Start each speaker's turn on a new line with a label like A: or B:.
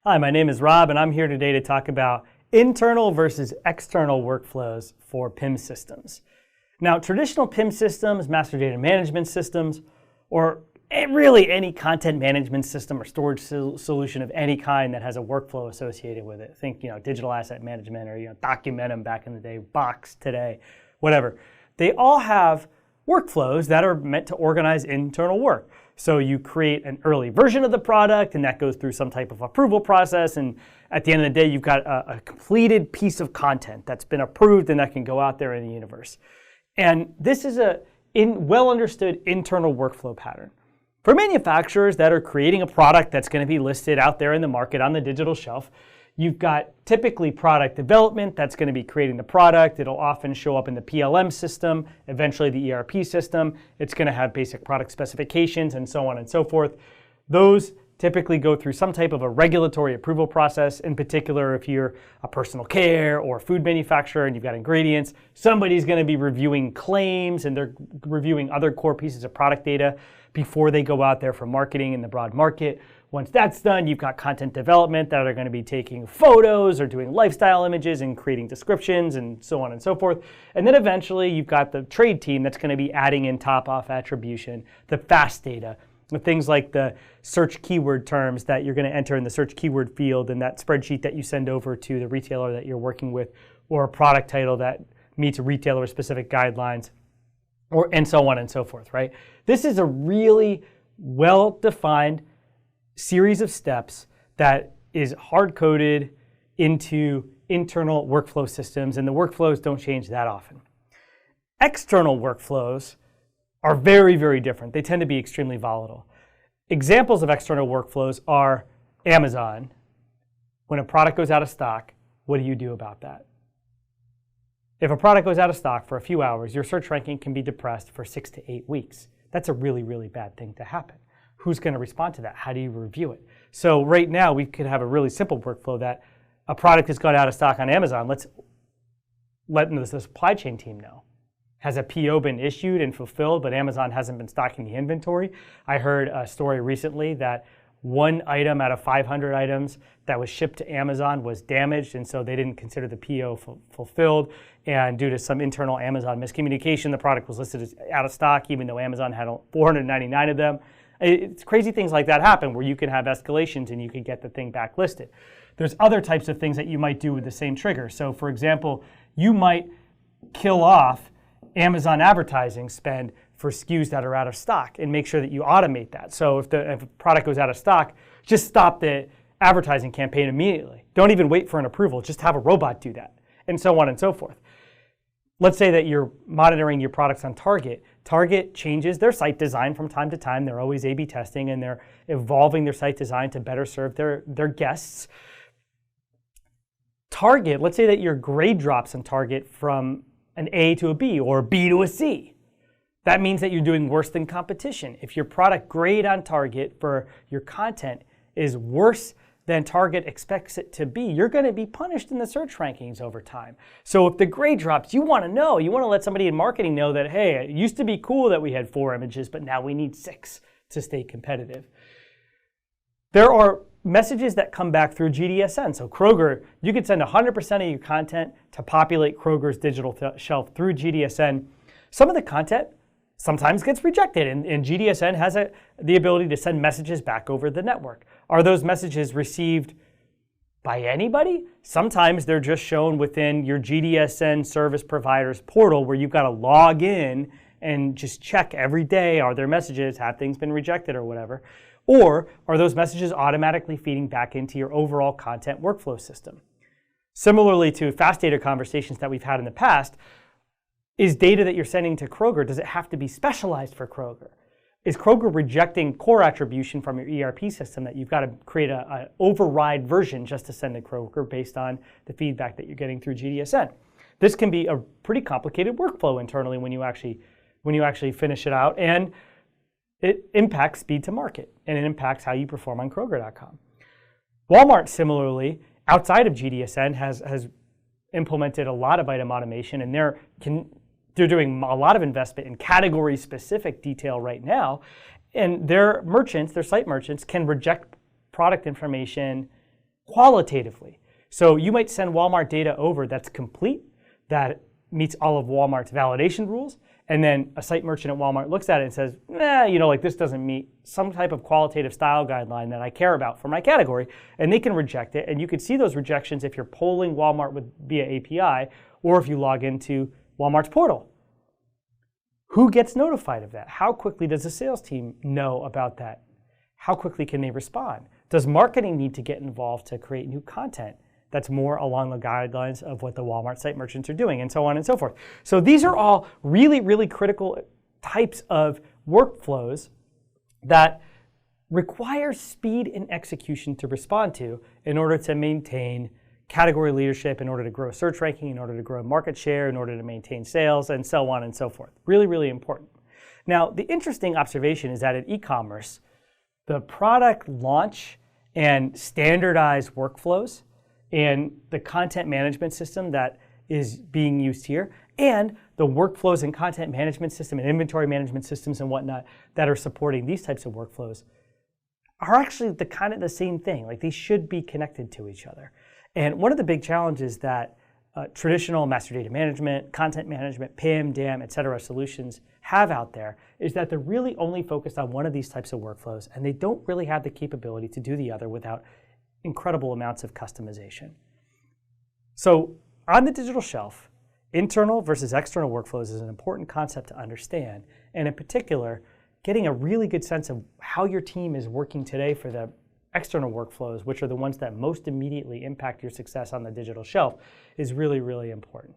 A: Hi, my name is Rob, and I'm here today to talk about internal versus external workflows for PIM systems. Now, traditional PIM systems, master data management systems, or really any content management system or storage solution of any kind that has a workflow associated with it. Think, digital asset management or, Documentum back in the day, Box today, whatever. They all have workflows that are meant to organize internal work. So you create an early version of the product, and that goes through some type of approval process. And at the end of the day, you've got a completed piece of content that's been approved and that can go out there in the universe. And this is a well understood internal workflow pattern. For manufacturers that are creating a product that's going to be listed out there in the market on the digital shelf, you've got typically product development that's going to be creating the product. It'll often show up in the PLM system, eventually the ERP system. It's going to have basic product specifications and so on and so forth. Those typically go through some type of a regulatory approval process. In particular, if you're a personal care or food manufacturer and you've got ingredients, somebody's going to be reviewing claims and they're reviewing other core pieces of product data before they go out there for marketing in the broad market. Once that's done, you've got content development that are going to be taking photos or doing lifestyle images and creating descriptions and so on and so forth. And then eventually you've got the trade team that's going to be adding in top-off attribution, the fast data, with things like the search keyword terms that you're going to enter in the search keyword field in that spreadsheet that you send over to the retailer that you're working with, or a product title that meets retailer-specific guidelines, and so on and so forth, right? This is a really well-defined series of steps that is hard-coded into internal workflow systems, and the workflows don't change that often. External workflows are very, very different. They tend to be extremely volatile. Examples of external workflows are Amazon. When a product goes out of stock, what do you do about that? If a product goes out of stock for a few hours, your search ranking can be depressed for 6 to 8 weeks. That's a really, really bad thing to happen. Who's going to respond to that? How do you review it? So right now, we could have a really simple workflow that a product has gone out of stock on Amazon. Let's let the supply chain team know. Has a PO been issued and fulfilled, but Amazon hasn't been stocking the inventory? I heard a story recently that one item out of 500 items that was shipped to Amazon was damaged, and so they didn't consider the PO fulfilled. And due to some internal Amazon miscommunication, the product was listed as out of stock, even though Amazon had 499 of them. It's crazy things like that happen where you can have escalations and you can get the thing back listed. There's other types of things that you might do with the same trigger. So for example, you might kill off Amazon advertising spend for SKUs that are out of stock and make sure that you automate that. So if a product goes out of stock, just stop the advertising campaign immediately. Don't even wait for an approval, just have a robot do that, and so on and so forth. Let's say that you're monitoring your products on Target. Target changes their site design from time to time. They're always A/B testing, and they're evolving their site design to better serve their guests. Target, let's say that your grade drops on Target from an A to a B or a B to a C. That means that you're doing worse than competition. If your product grade on Target for your content is worse than Target expects it to be, you're going to be punished in the search rankings over time. So if the grade drops, you want to know. You want to let somebody in marketing know that, hey, it used to be cool that we had 4 images, but now we need 6 to stay competitive. There are messages that come back through GDSN. So Kroger, you could send 100% of your content to populate Kroger's digital shelf through GDSN. Some of the content sometimes gets rejected, and GDSN has the ability to send messages back over the network. Are those messages received by anybody? Sometimes they're just shown within your GDSN service provider's portal where you've got to log in and just check every day, are there messages, have things been rejected or whatever? Or are those messages automatically feeding back into your overall content workflow system? Similarly to fast data conversations that we've had in the past, is data that you're sending to Kroger, does it have to be specialized for Kroger? Is Kroger rejecting core attribution from your ERP system that you've got to create an override version just to send to Kroger based on the feedback that you're getting through GDSN? This can be a pretty complicated workflow internally when you actually finish it out, and it impacts speed to market, and it impacts how you perform on Kroger.com. Walmart, similarly, outside of GDSN, has implemented a lot of item automation, and they're doing a lot of investment in category-specific detail right now, and their merchants, their site merchants, can reject product information qualitatively. So you might send Walmart data over that's complete, that meets all of Walmart's validation rules, and then a site merchant at Walmart looks at it and says, like this doesn't meet some type of qualitative style guideline that I care about for my category, and they can reject it. And you can see those rejections if you're polling Walmart via API, or if you log into Walmart's portal. Who gets notified of that? How quickly does the sales team know about that? How quickly can they respond? Does marketing need to get involved to create new content that's more along the guidelines of what the Walmart site merchants are doing, and so on and so forth? So these are all really, really critical types of workflows that require speed and execution to respond to in order to maintain category leadership, in order to grow search ranking, in order to grow market share, in order to maintain sales, and so on and so forth. Really, really important. Now, the interesting observation is that in e-commerce, the product launch and standardized workflows and the content management system that is being used here, and the workflows and content management system and inventory management systems and whatnot that are supporting these types of workflows are actually the kind of the same thing. Like, they should be connected to each other. And one of the big challenges that traditional master data management, content management, PIM, DAM, et cetera, solutions have out there is that they're really only focused on one of these types of workflows, and they don't really have the capability to do the other without incredible amounts of customization. So on the digital shelf, internal versus external workflows is an important concept to understand, and in particular, getting a really good sense of how your team is working today for the external workflows, which are the ones that most immediately impact your success on the digital shelf, is really, really important.